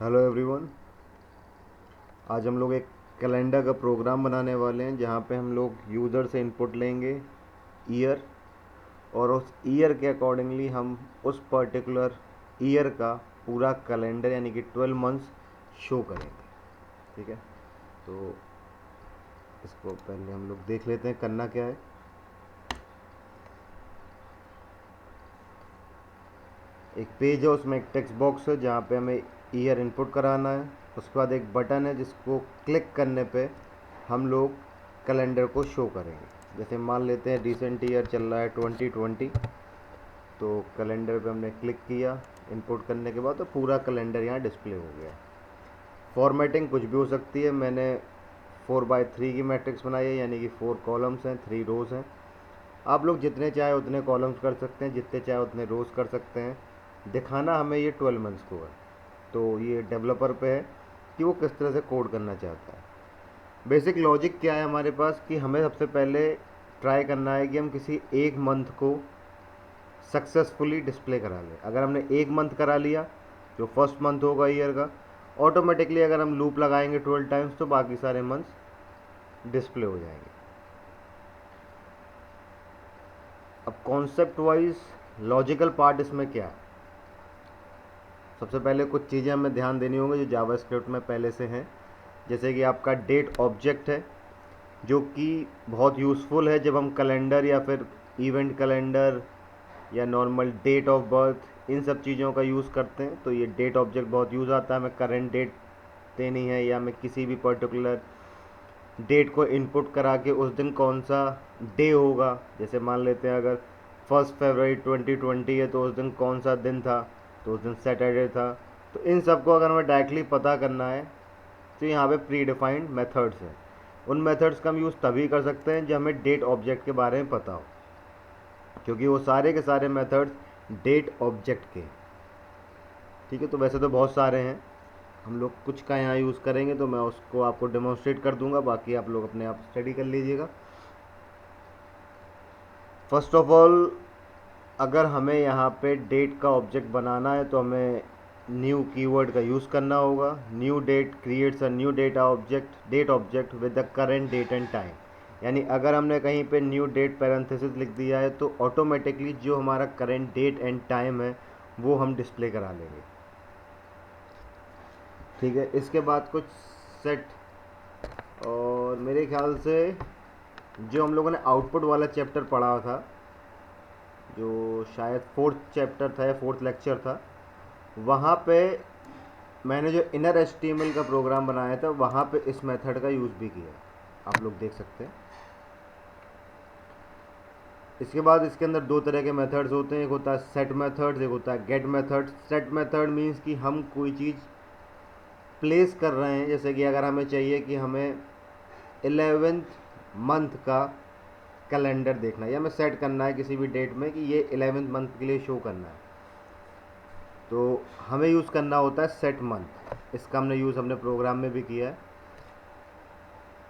Hello everyone. आज हम लोग एक कैलेंडर का प्रोग्राम बनाने वाले हैं जहाँ पे हम लोग यूज़र से इनपुट लेंगे ईयर, और उस ईयर के अकॉर्डिंगली हम उस पर्टिकुलर ईयर का पूरा कैलेंडर यानी कि 12 मंथ्स शो करेंगे। ठीक है, तो इसको पहले हम लोग देख लेते हैं करना क्या है। एक पेज है, उसमें एक टेक्स्ट बॉक्स है जहाँ पे हमें ईयर इनपुट कराना है। उसके बाद एक बटन है जिसको क्लिक करने पे हम लोग कैलेंडर को शो करेंगे। जैसे मान लेते हैं रिसेंट ईयर चल रहा है 2020, तो कैलेंडर पे हमने क्लिक किया इनपुट करने के बाद तो पूरा कैलेंडर यहाँ डिस्प्ले हो गया। फॉर्मेटिंग कुछ भी हो सकती है। मैंने 4x3 की मैट्रिक्स बनाई है, यानी कि 4 कॉलम्स हैं, 3 रोज़ हैं। आप लोग जितने चाहे उतने कॉलम्स कर सकते हैं, जितने चाहे उतने रोज़ कर सकते हैं। दिखाना हमें ये 12 मंथ्स को है, तो ये डेवलपर पे है कि वो किस तरह से कोड करना चाहता है। बेसिक लॉजिक क्या है हमारे पास कि हमें सबसे पहले ट्राई करना है कि हम किसी एक मंथ को सक्सेसफुली डिस्प्ले करा लें। अगर हमने एक मंथ करा लिया जो फर्स्ट मंथ होगा ईयर का, ऑटोमेटिकली अगर हम लूप लगाएंगे 12 टाइम्स तो बाकी सारे मंथ्स डिस्प्ले हो जाएंगे। अब कॉन्सेप्ट वाइज लॉजिकल पार्ट इसमें क्या है। सबसे पहले कुछ चीज़ें हमें ध्यान देनी होंगी जो जावास्क्रिप्ट में पहले से हैं। जैसे कि आपका डेट ऑब्जेक्ट है, जो कि बहुत यूज़फुल है जब हम कैलेंडर या फिर इवेंट कैलेंडर या नॉर्मल डेट ऑफ बर्थ इन सब चीज़ों का यूज़ करते हैं। तो ये डेट ऑब्जेक्ट बहुत यूज़ आता है। हमें करंट डेट देनी है या हमें किसी भी पर्टिकुलर डेट को इनपुट करा के उस दिन कौन सा डे होगा। जैसे मान लेते हैं अगर 1 फरवरी 2020 है तो उस दिन कौन सा दिन था, तो उस दिन सैटरडे था। तो इन सब को अगर हमें डायरेक्टली पता करना है तो यहाँ पे प्री डिफाइंड मेथड्स हैं। उन मेथड्स का हम यूज़ तभी कर सकते हैं जब हमें डेट ऑब्जेक्ट के बारे में पता हो, क्योंकि वो सारे के सारे मेथड्स डेट ऑब्जेक्ट के। ठीक है, तो वैसे तो बहुत सारे हैं, हम लोग कुछ का यहाँ यूज़ करेंगे तो मैं उसको आपको डेमोन्स्ट्रेट कर दूंगा, बाकी आप लोग अपने आप स्टडी कर लीजिएगा। फर्स्ट ऑफ ऑल, अगर हमें यहाँ पे डेट का ऑब्जेक्ट बनाना है तो हमें न्यू कीवर्ड का यूज़ करना होगा। New date creates a new data object date object with the current date and time. यानी अगर हमने कहीं पे न्यू डेट पैरेंथेसिस लिख दिया है तो ऑटोमेटिकली जो हमारा करेंट डेट एंड टाइम है वो हम डिस्प्ले करा लेंगे। ठीक है, इसके बाद कुछ सेट, और मेरे ख्याल से जो हम लोगों ने आउटपुट वाला चैप्टर पढ़ा था, जो शायद फोर्थ चैप्टर था या फोर्थ लेक्चर था, वहाँ पे मैंने जो इनर HTML का प्रोग्राम बनाया था वहाँ पे इस मेथड का यूज़ भी किया है, आप लोग देख सकते हैं। इसके बाद इसके अंदर दो तरह के मेथड्स होते हैं, एक होता है सेट मेथड्स, एक होता है get method. Set method means कि हम कोई चीज़ प्लेस कर रहे हैं। जैसे कि अगर हमें चाहिए कि हमें 11th मंथ का कैलेंडर देखना है या हमें सेट करना है किसी भी डेट में कि ये 11th मंथ के लिए शो करना है, तो हमें यूज़ करना होता है सेट मंथ। इसका हमने यूज़ अपने प्रोग्राम में भी किया है।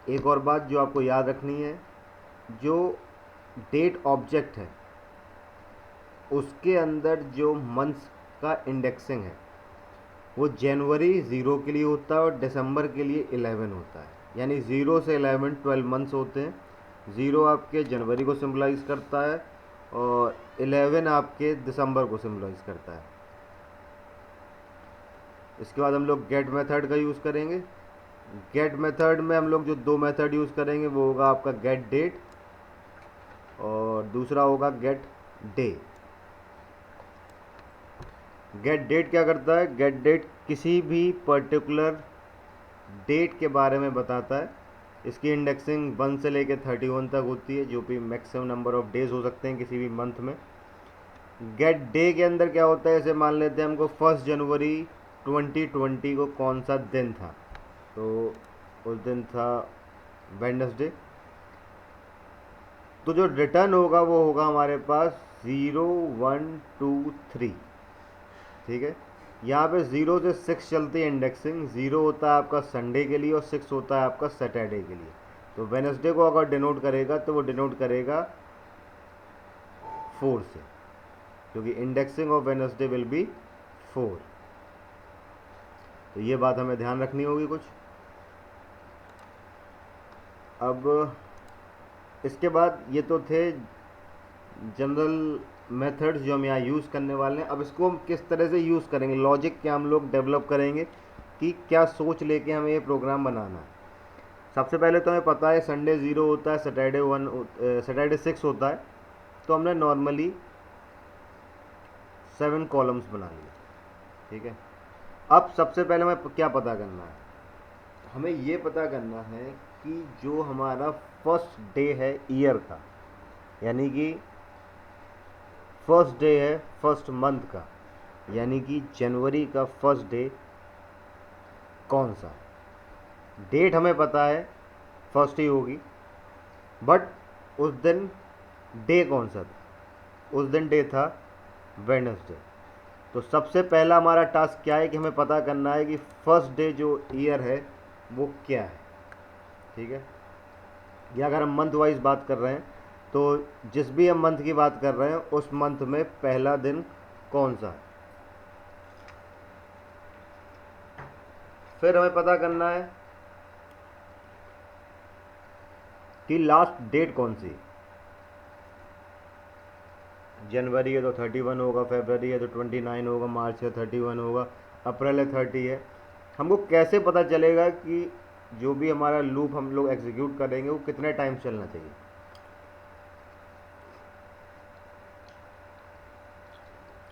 एक और बात जो आपको याद रखनी है, जो डेट ऑब्जेक्ट है उसके अंदर जो मंथ्स का इंडेक्सिंग है वो जनवरी 0 के लिए होता है और दिसंबर के लिए 11 होता है। यानी 0 से 11 12 मंथ्स होते हैं। 0 आपके जनवरी को सिम्बलाइज़ करता है और 11 आपके दिसंबर को सिम्बलाइज़ करता है। इसके बाद हम लोग गेट मेथड का यूज़ करेंगे। गेट मेथड में हम लोग जो दो मेथड यूज़ करेंगे वो होगा आपका गेट डेट और दूसरा होगा गेट डे। गेट डेट क्या करता है? गेट डेट किसी भी पर्टिकुलर डेट के बारे में बताता है। इसकी इंडेक्सिंग 1 से लेकर 31 तक होती है, जो भी मैक्सिमम नंबर ऑफ डेज हो सकते हैं किसी भी मंथ में। गेट डे के अंदर क्या होता है, जैसे मान लेते हैं हमको 1 जनवरी 2020 को कौन सा दिन था, तो उस दिन था वेडनेसडे। तो जो रिटर्न होगा वो होगा हमारे पास 0 1 2 3। ठीक है, यहाँ पे 0 से 6 चलती है इंडेक्सिंग। 0 होता है आपका संडे के लिए और 6 होता है आपका सैटरडे के लिए। तो वेनसडे को अगर डिनोट करेगा तो वो डिनोट करेगा 4 से, क्योंकि indexing of Wednesday will be 4। तो ये बात हमें ध्यान रखनी होगी कुछ। अब इसके बाद ये तो थे जनरल मेथड्स जो हम यहाँ यूज़ करने वाले हैं। अब इसको हम किस तरह से यूज़ करेंगे, लॉजिक क्या हम लोग डेवलप करेंगे कि क्या सोच लेके हमें ये प्रोग्राम बनाना है। सबसे पहले तो हमें पता है संडे 0 होता है, सैटरडे 6 होता है। तो हमने नॉर्मली 7 कॉलम्स बना लिए, ठीक है। अब सबसे पहले हमें क्या पता करना है, हमें ये पता करना है कि जो हमारा फर्स्ट डे है ईयर का, यानी कि फर्स्ट डे है फर्स्ट मंथ का, यानी कि जनवरी का फर्स्ट डे कौन सा है। डेट हमें पता है फर्स्ट ही होगी, बट उस दिन डे कौन सा था, उस दिन डे था वेडनेसडे। तो सबसे पहला हमारा टास्क क्या है कि हमें पता करना है कि फर्स्ट डे जो ईयर है वो क्या है, ठीक है। या अगर हम मंथ वाइज बात कर रहे हैं तो जिस भी हम मंथ की बात कर रहे हैं उस मंथ में पहला दिन कौन सा है। फिर हमें पता करना है कि लास्ट डेट कौन सी है। जनवरी है तो 31 होगा, फरवरी है तो 29 होगा, मार्च है 31 होगा, अप्रैल है 30 है। हमको कैसे पता चलेगा कि जो भी हमारा लूप हम लोग एग्जीक्यूट करेंगे वो कितने टाइम चलना चाहिए।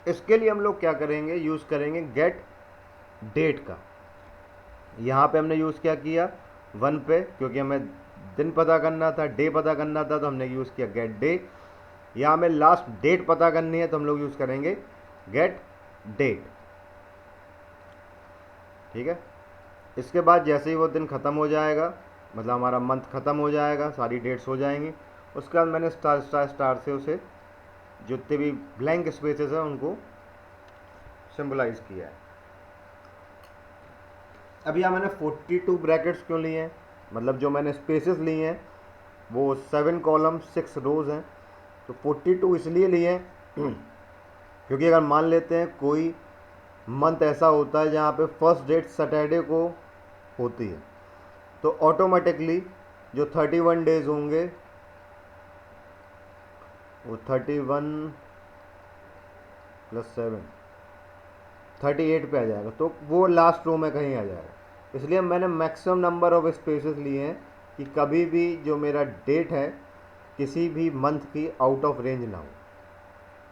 इसके लिए हम लोग क्या करेंगे, यूज़ करेंगे गेट डेट का। यहाँ पे हमने यूज़ क्या किया 1 पे, क्योंकि हमें दिन पता करना था, डे पता करना था, तो हमने यूज़ किया गेट डे। या हमें लास्ट डेट पता करनी है तो हम लोग यूज़ करेंगे गेट डेट, ठीक है। इसके बाद जैसे ही वो दिन ख़त्म हो जाएगा, मतलब हमारा मंथ ख़त्म हो जाएगा, सारी डेट्स हो जाएंगी, उसके बाद मैंने स्टार स्टार स्टार से उसे जितने भी ब्लैंक स्पेसेस हैं उनको सिंबलाइज किया है। अब यहाँ मैंने 42 ब्रैकेट्स क्यों लिए हैं, मतलब जो मैंने स्पेसेस लिए हैं वो 7 कॉलम 6 रोज हैं। तो 42 इसलिए लिए हैं क्योंकि अगर मान लेते हैं कोई मंथ ऐसा होता है जहाँ पे फर्स्ट डेट सैटरडे को होती है, तो ऑटोमेटिकली जो 31 डेज होंगे वो 31 + 7 38 पे आ जाएगा, तो वो लास्ट रो में कहीं आ जाएगा। इसलिए मैंने मैक्सिमम नंबर ऑफ स्पेसेस लिए हैं कि कभी भी जो मेरा डेट है किसी भी मंथ की आउट ऑफ रेंज ना हो,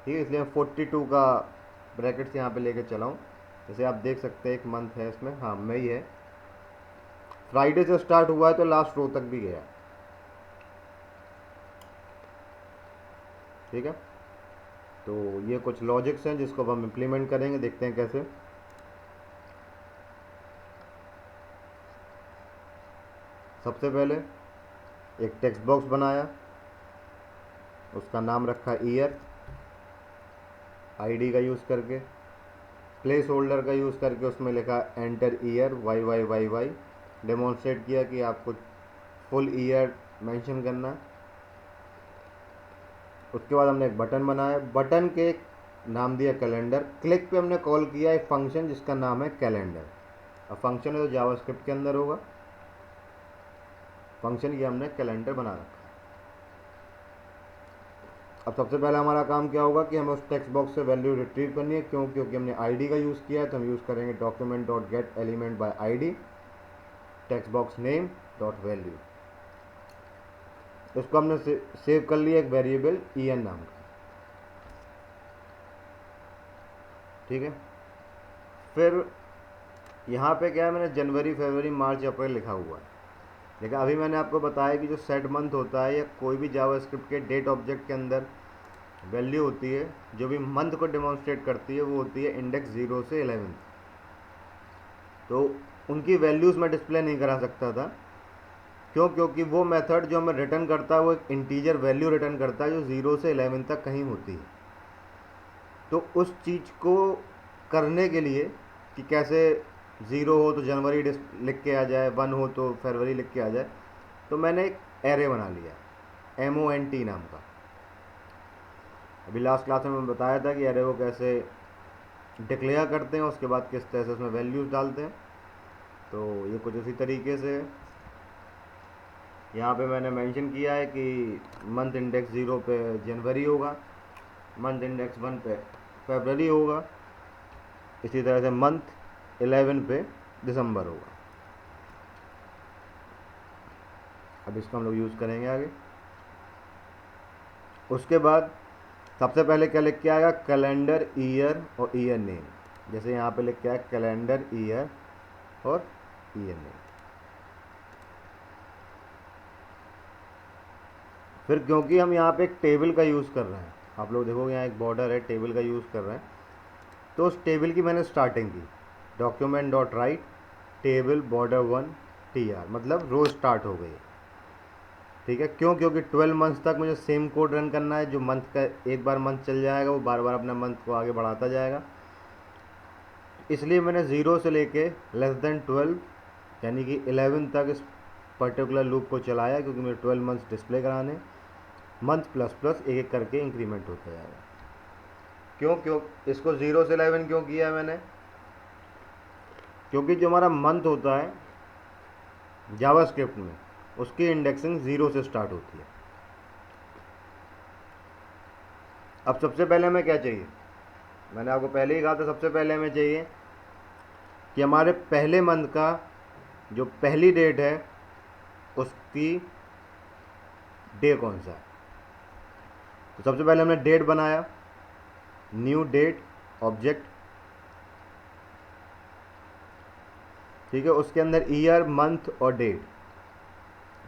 ठीक है। इसलिए मैं 42 का ब्रैकेट्स यहाँ पे लेके चला हूँ। जैसे आप देख सकते हैं एक मंथ है इसमें, हाँ मई है, फ्राइडे से स्टार्ट हुआ है तो लास्ट रो तक भी गया, ठीक है। तो ये कुछ लॉजिक्स हैं जिसको अब हम इम्प्लीमेंट करेंगे, देखते हैं कैसे। सबसे पहले एक टेक्स्ट बॉक्स बनाया, उसका नाम रखा ईयर, आईडी का यूज़ करके, प्लेस होल्डर का यूज़ करके उसमें लिखा enter year y y y y, demonstrate किया कि आपको फुल ईयर मेंशन करना है। उसके बाद हमने एक बटन बनाया, बटन के नाम दिया कैलेंडर। क्लिक पे हमने कॉल किया एक फंक्शन जिसका नाम है कैलेंडर। अब फंक्शन है तो जावास्क्रिप्ट के अंदर होगा, फंक्शन ये हमने कैलेंडर बना रखा। अब सबसे पहला हमारा काम क्या होगा कि हमें उस टेक्स्ट बॉक्स से वैल्यू रिट्रीव करनी है। क्यों? क्योंकि हमने आईडी का यूज़ किया है तो हम यूज़ करेंगे document dot gate element by ID text box name dot value. इसको हमने सेव कर लिया एक वेरिएबल en नाम का, ठीक है। फिर यहाँ पे क्या है, मैंने जनवरी फरवरी मार्च अप्रैल लिखा हुआ है, लेकिन अभी मैंने आपको बताया कि जो सेट मंथ होता है या कोई भी जावास्क्रिप्ट के डेट ऑब्जेक्ट के अंदर वैल्यू होती है जो भी मंथ को डेमोन्स्ट्रेट करती है वो होती है इंडेक्स 0 से 11। तो उनकी वैल्यूज़ मैं डिस्प्ले नहीं करा सकता था। क्यों? क्योंकि वो मेथड जो हमें रिटर्न करता है वो एक इंटीजर वैल्यू रिटर्न करता है जो 0 से 11 तक कहीं होती है। तो उस चीज़ को करने के लिए कि कैसे 0 हो तो जनवरी लिख के आ जाए, 1 हो तो फरवरी लिख के आ जाए, तो मैंने एक एरे बना लिया MONT नाम का। अभी लास्ट क्लास में मैंने बताया था कि एरे को कैसे डिक्लेयर करते हैं, उसके बाद किस तरह से उसमें वैल्यूज़ डालते हैं। तो ये कुछ उसी तरीके से है। यहाँ पे मैंने मेंशन किया है कि मंथ इंडेक्स 0 पे जनवरी होगा, मंथ इंडेक्स 1 पे फरवरी होगा, इसी तरह से मंथ 11 पे दिसंबर होगा। अब इसको हम लोग यूज़ करेंगे आगे। उसके बाद सबसे पहले क्या लिख के आएगा, कैलेंडर ईयर और ईयर नेम। जैसे यहाँ पे लिख के आया कैलेंडर ईयर और ईयर नेम। फिर क्योंकि हम यहाँ पे एक टेबल का यूज़ कर रहे हैं, आप लोग देखोगे यहाँ एक बॉर्डर है, टेबल का यूज़ कर रहे हैं, तो उस टेबल की मैंने स्टार्टिंग की document dot right table border 1 TR, मतलब रोज स्टार्ट हो गई। ठीक है, क्यों? क्योंकि 12 मंथ्स तक मुझे सेम कोड रन करना है। जो मंथ का एक बार मंथ चल जाएगा वो बार बार अपना मंथ को आगे बढ़ाता जाएगा, इसलिए मैंने 0 से लेके लेस देन 12 यानी कि 11 तक इस पर्टिकुलर लूप को चलाया, क्योंकि मुझे 12 मंथ्स डिस्प्ले कराने। मंथ प्लस प्लस एक एक करके इंक्रीमेंट होता जाएगा। क्यों इसको 0 से 11 क्यों किया मैंने? क्योंकि जो हमारा मंथ होता है जावास्क्रिप्ट में, उसकी इंडेक्सिंग 0 से स्टार्ट होती है। अब सबसे पहले हमें क्या चाहिए? मैंने आपको पहले ही कहा था, सबसे पहले हमें चाहिए कि हमारे पहले मंथ का जो पहली डेट है उसकी डे कौन सा है। तो सबसे पहले हमने डेट बनाया, न्यू डेट ऑब्जेक्ट। ठीक है, उसके अंदर ईयर मंथ और डेट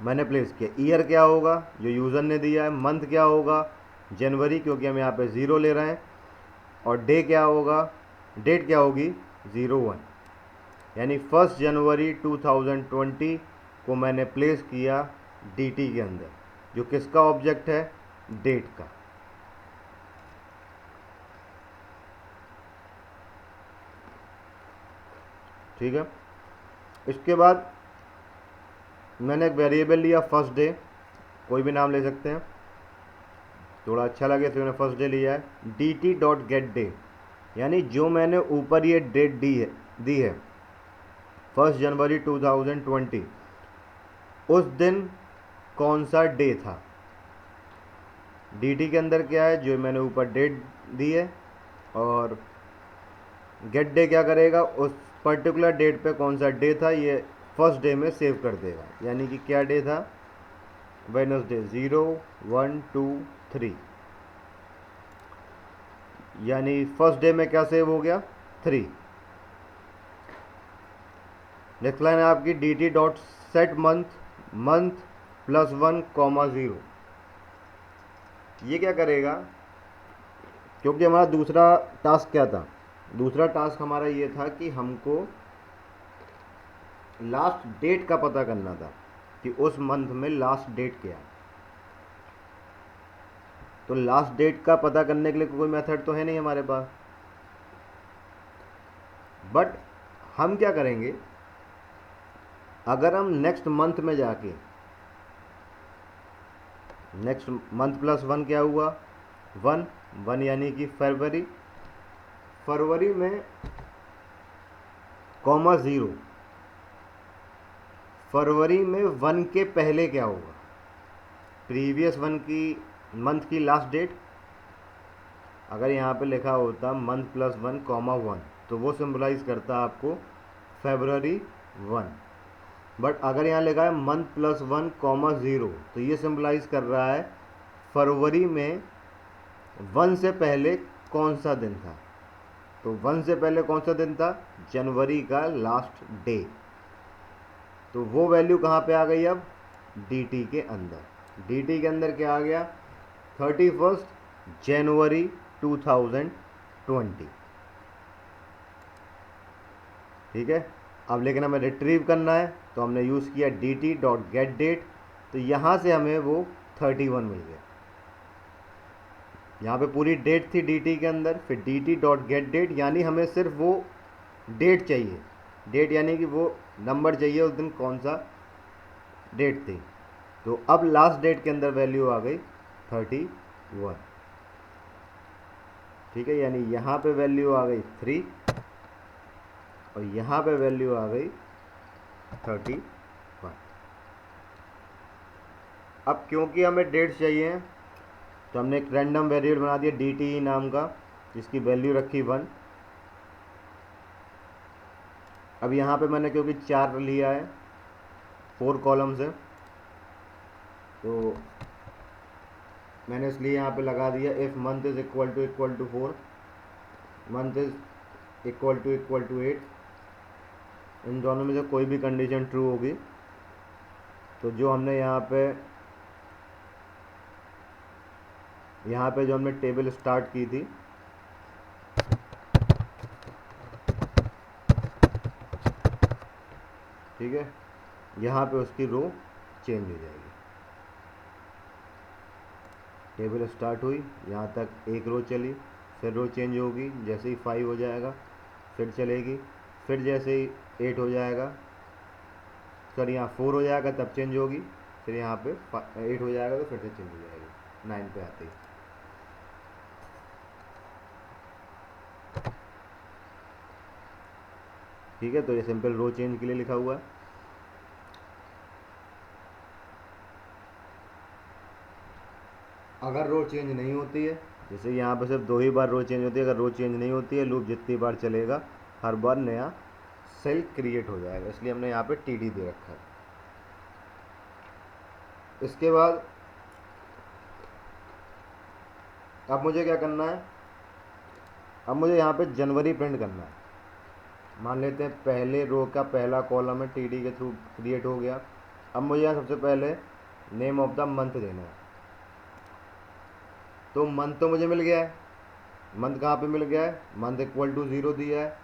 मैंने प्लेस किया। ईयर क्या होगा जो यूज़र ने दिया है, मंथ क्या होगा जनवरी, क्योंकि हम यहाँ पे 0 ले रहे हैं, और डे क्या होगा, डेट क्या होगी 01, यानी 1 जनवरी 2020 को मैंने प्लेस किया DT के अंदर, जो किसका ऑब्जेक्ट है, डेट का। ठीक है, इसके बाद मैंने एक वेरिएबल लिया फर्स्ट डे, कोई भी नाम ले सकते हैं, थोड़ा अच्छा लगे तो मैंने फर्स्ट डे लिया है। DT डॉट गेट डे, यानी जो मैंने ऊपर ये डेट दी है 1 जनवरी 2020, उस दिन कौन सा डे था। DT के अंदर क्या है, जो मैंने ऊपर डेट दी है, और गेट डे क्या करेगा, उस पर्टिकुलर डेट पे कौन सा डे था ये फर्स्ट डे में सेव कर देगा। यानी कि क्या डे था, वेडनेसडे 0 1 2 3, यानी फर्स्ट डे में क्या सेव हो गया, 3। नेक्स्ट लाइन है आपकी DT dot set month, month +1 0। ये क्या करेगा, क्योंकि हमारा दूसरा टास्क क्या था, दूसरा टास्क हमारा ये था कि हमको लास्ट डेट का पता करना था कि उस मंथ में लास्ट डेट क्या है। तो लास्ट डेट का पता करने के लिए कोई मेथड तो है नहीं हमारे पास, बट हम क्या करेंगे, अगर हम नेक्स्ट मंथ में जाके, नेक्स्ट मंथ +1 क्या हुआ, 1 यानी कि फरवरी, फरवरी में (0), फरवरी में 1 के पहले क्या होगा, प्रीवियस 1 की मंथ की लास्ट डेट। अगर यहाँ पे लिखा होता मंथ +1 (1), तो वो सिंबलाइज करता आपको फरवरी 1। बट अगर यहाँ लिखा है मंथ +1 (0), तो ये सिंबलाइज कर रहा है फरवरी में 1 से पहले कौन सा दिन था। तो 1 से पहले कौन सा दिन था, जनवरी का लास्ट डे। तो वो वैल्यू कहाँ पे आ गई अब, DT के अंदर। DT के अंदर क्या आ गया, 31 जनवरी 2020। ठीक है, अब लेकिन हमें रिट्रीव करना है, तो हमने यूज़ किया DT डॉट गेट डेट, तो यहाँ से हमें वो 31 मिल गया। यहाँ पे पूरी डेट थी DT के अंदर, फिर DT डॉट गेट डेट, यानी हमें सिर्फ वो डेट चाहिए, डेट यानी कि वो नंबर चाहिए उस दिन कौन सा डेट थी। तो अब लास्ट डेट के अंदर वैल्यू आ गई 31। ठीक है, यानी यहाँ पे वैल्यू आ गई 3 और यहाँ पे वैल्यू आ गई 31। अब क्योंकि हमें डेट्स चाहिए तो हमने एक रैंडम वेरिएबल बना दिया DTE नाम का, जिसकी वैल्यू रखी 1। अब यहाँ पे मैंने क्योंकि 4 लिया है, 4 कॉलम्स है, तो मैंने इसलिए यहाँ पे लगा दिया if month is equal to 4, month is equal to 8। इन दोनों में से कोई भी कंडीशन ट्रू होगी तो जो हमने यहाँ पे जो हमने टेबल स्टार्ट की थी, ठीक है, यहाँ पे उसकी रो चेंज हो जाएगी। टेबल स्टार्ट हुई, यहाँ तक एक रो चली, फिर रो चेंज होगी, जैसे ही 5 हो जाएगा फिर चलेगी, फिर जैसे ही 8 हो जाएगा, सॉरी यहाँ 4 हो जाएगा तब चेंज होगी, फिर यहाँ पे 8 हो जाएगा तो फिर से चेंज हो जाएगी 9 पे आते ही। ठीक है, तो ये सिंपल रो चेंज के लिए लिखा हुआ है। अगर रो चेंज नहीं होती है, जैसे यहाँ पर सिर्फ 2 ही बार रो चेंज होती है, अगर रो चेंज नहीं होती है, लूप जितनी बार चलेगा हर बार नया सेल क्रिएट हो जाएगा, इसलिए हमने यहाँ पे TD दे रखा है। इसके बाद अब मुझे क्या करना है, अब मुझे यहाँ पे जनवरी प्रिंट करना है। मान लेते हैं पहले रो का पहला कॉलम है TD के थ्रू क्रिएट हो गया। अब मुझे यहाँ सबसे पहले नेम ऑफ द मंथ देना है, तो मंथ तो मुझे मिल गया है। मंथ कहाँ पे मिल गया है, मंथ इक्वल टू 0 दिया है,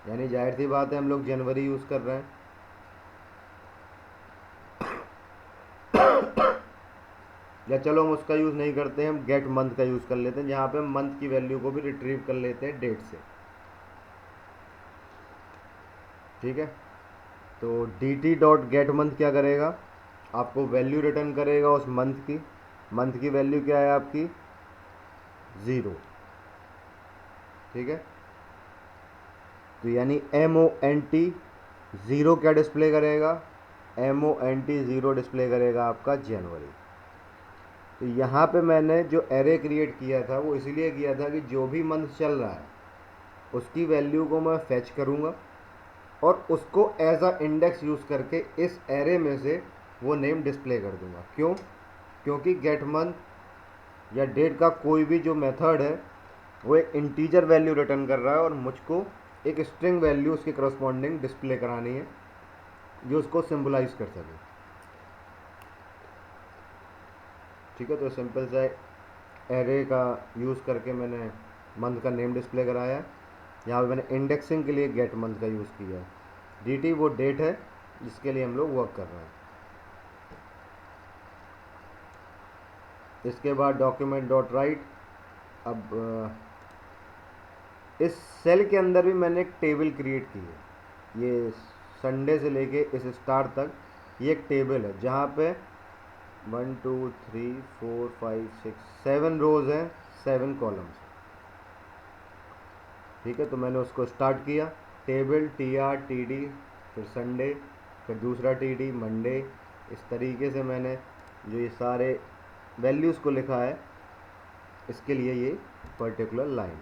यानी जाहिर सी बात है हम लोग जनवरी यूज़ कर रहे हैं। या चलो हम उसका यूज़ नहीं करते हैं, हम गेट मंथ का यूज़ कर लेते हैं, जहाँ पे हम मंथ की वैल्यू को भी रिट्रीव कर लेते हैं डेट से। ठीक है, तो DT डॉट गेट मंथ क्या करेगा, आपको वैल्यू रिटर्न करेगा उस मंथ की वैल्यू क्या है आपकी 0। ठीक है, तो यानी MONT 0 क्या डिस्प्ले करेगा, MONT 0 डिस्प्ले करेगा आपका जनवरी। तो यहाँ पे मैंने जो एरे क्रिएट किया था वो इसीलिए किया था कि जो भी मंथ चल रहा है उसकी वैल्यू को मैं फेच करूँगा और उसको एज अ इंडेक्स यूज़ करके इस एरे में से वो नेम डिस्प्ले कर दूँगा। क्यों, क्योंकि गेट मंथ या डेट का कोई भी जो मेथड है वो एक इंटीजर वैल्यू रिटर्न कर रहा है और मुझको एक स्ट्रिंग वैल्यू उसके करस्पॉन्डिंग डिस्प्ले करानी है जो उसको सिंबलाइज कर सके। ठीक है, तो सिंपल सा एरे का यूज़ करके मैंने मंथ का नेम डिस्प्ले कराया है। यहाँ पे मैंने इंडेक्सिंग के लिए गेट मंथ का यूज़ किया है। DT वो डेट है जिसके लिए हम लोग वर्क कर रहे हैं। इसके बाद डॉक्यूमेंट डॉट राइट। अब इस सेल के अंदर भी मैंने एक टेबल क्रिएट की है। ये संडे से लेके इस स्टार तक ये एक टेबल है जहाँ पे 1 2 3 4 5 6 7 रोज हैं, 7 कॉलम्स। ठीक है, तो मैंने उसको स्टार्ट किया, टेबल TR TD, फिर संडे, फिर दूसरा TD मंडे। इस तरीके से मैंने जो ये सारे वैल्यूज़ को लिखा है इसके लिए ये पर्टिकुलर लाइन।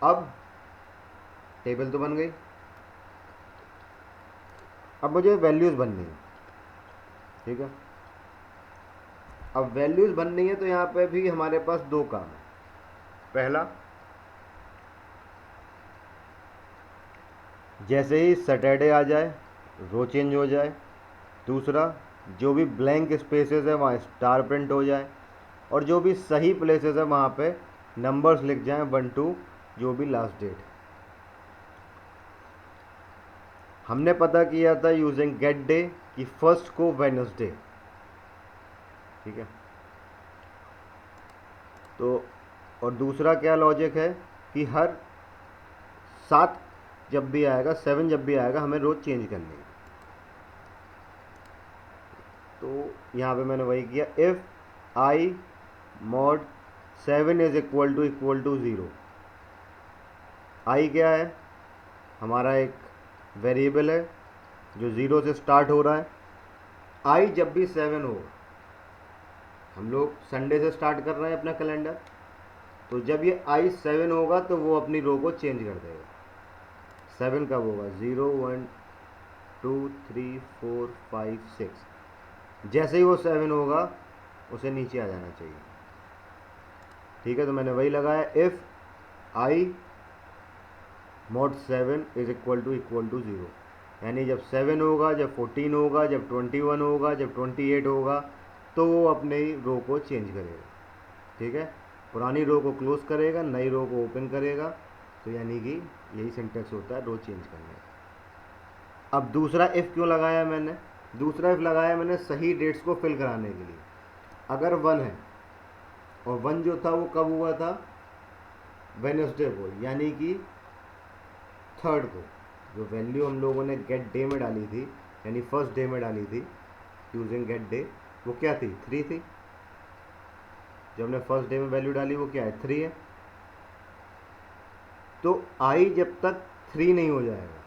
अब टेबल तो बन गई, अब मुझे वैल्यूज़ बननी है। ठीक है, अब वैल्यूज़ बननी है तो यहाँ पे भी हमारे पास 2 काम है। पहला, जैसे ही सैटरडे आ जाए रो चेंज हो जाए। दूसरा, जो भी ब्लैंक स्पेसेस है वहाँ स्टार प्रिंट हो जाए और जो भी सही प्लेसेस है वहाँ पे नंबर्स लिख जाएं 1 2 जो भी लास्ट डेट। हमने पता किया था यूजिंग गेट डे कि फर्स्ट को वेडनेसडे। ठीक है, तो और दूसरा क्या लॉजिक है कि हर 7 जब भी आएगा, 7 जब भी आएगा हमें रोज चेंज करनी है। तो यहाँ पे मैंने वही किया, if I mod 7 is equal to 0, I क्या है, हमारा एक वेरिएबल है जो 0 से स्टार्ट हो रहा है। आई जब भी 7 होगा, हम लोग संडे से स्टार्ट कर रहे हैं अपना कैलेंडर, तो जब ये आई 7 होगा तो वो अपनी रो को चेंज कर देगा। 7 कब होगा, 0 1 2 3 4 5 6, जैसे ही वो 7 होगा उसे नीचे आ जाना चाहिए। ठीक है, तो मैंने वही लगाया, if I mod 7 is equal to 0, यानी जब 7 होगा, जब 14 होगा, जब 21 होगा, जब 28 होगा, तो वो अपने रो को चेंज करेगा। ठीक है, पुरानी रो को क्लोज करेगा, नई रो को ओपन करेगा, तो यानी कि यही सिंटेक्स होता है रो चेंज करने का। अब दूसरा इफ़ क्यों लगाया मैंने, दूसरा इफ़ लगाया मैंने सही डेट्स को फिल कराने के लिए। अगर 1 है, और 1 जो था वो कब हुआ था, वेडनेसडे को, यानी कि 3rd को। जो वैल्यू हम लोगों ने गेट डे में डाली थी, यानी फर्स्ट डे में डाली थी यूजिंग गेट डे, वो क्या थी, 3 थी। जो हमने फर्स्ट डे में वैल्यू डाली वो क्या है, 3 है। तो आई जब तक 3 नहीं हो जाएगा,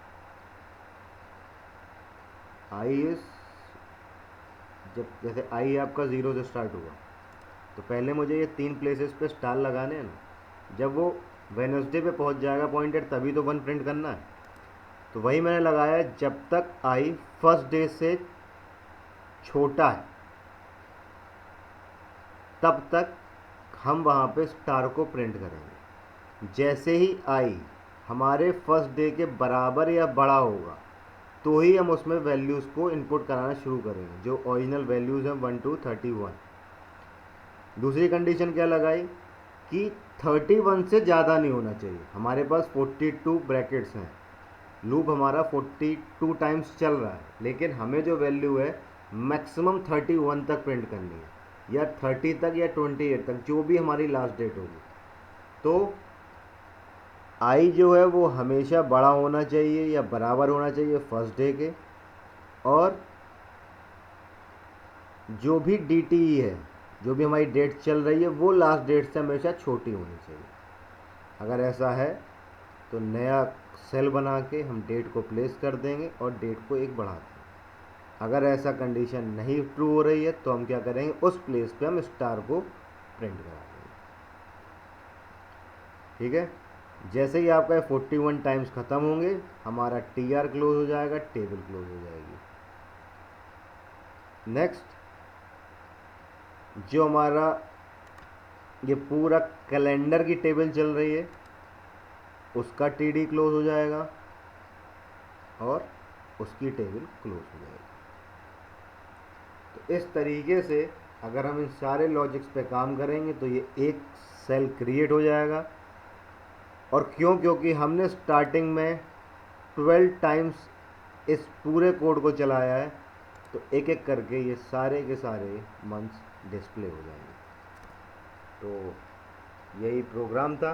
आई इज, जब जैसे आई आपका 0 से स्टार्ट हुआ, तो पहले मुझे ये 3 प्लेसेस पे स्टार लगाने हैं ना। जब वो वेडनेसडे पे पहुंच जाएगा पॉइंटेड, तभी तो 1 प्रिंट करना है। तो वही मैंने लगाया, जब तक आई फर्स्ट डे से छोटा है तब तक हम वहाँ पे स्टार को प्रिंट करेंगे। जैसे ही आई हमारे फर्स्ट डे के बराबर या बड़ा होगा, तो ही हम उसमें वैल्यूज़ को इनपुट कराना शुरू करेंगे, जो ओरिजिनल वैल्यूज़ हैं 1 to 31। दूसरी कंडीशन क्या लगाई कि 31 से ज़्यादा नहीं होना चाहिए। हमारे पास 42 ब्रैकेट्स हैं, लूप हमारा 42 टाइम्स चल रहा है, लेकिन हमें जो वैल्यू है मैक्सिमम 31 तक प्रिंट करनी है, या 30 तक या 28 तक, जो भी हमारी लास्ट डेट होगी। तो आई जो है वो हमेशा बड़ा होना चाहिए या बराबर होना चाहिए फर्स्ट डे के, और जो भी डी टी ई है, जो भी हमारी डेट चल रही है, वो लास्ट डेट से हमेशा छोटी होनी चाहिए। अगर ऐसा है तो नया सेल बना के हम डेट को प्लेस कर देंगे और डेट को एक बढ़ा देंगे। अगर ऐसा कंडीशन नहीं ट्रू हो रही है तो हम क्या करेंगे, उस प्लेस पे हम स्टार को प्रिंट करा देंगे। ठीक है, जैसे ही आपका 41 टाइम्स ख़त्म होंगे, हमारा टी आर क्लोज हो जाएगा, टेबल क्लोज हो जाएगी। नेक्स्ट, जो हमारा ये पूरा कैलेंडर की टेबल चल रही है, उसका टी डी क्लोज हो जाएगा और उसकी टेबल क्लोज हो जाएगी। तो इस तरीके से अगर हम इन सारे लॉजिक्स पे काम करेंगे तो ये एक सेल क्रिएट हो जाएगा। और क्यों, क्योंकि हमने स्टार्टिंग में 12 टाइम्स इस पूरे कोड को चलाया है, तो एक एक करके ये सारे के सारे मंथ्स डिस्प्ले हो जाएंगे। तो यही प्रोग्राम था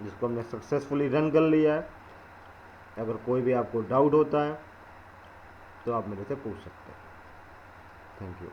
जिसको हमने सक्सेसफुली रन कर लिया है। अगर कोई भी आपको डाउट होता है तो आप मेरे से पूछ सकते हैं। Thank you.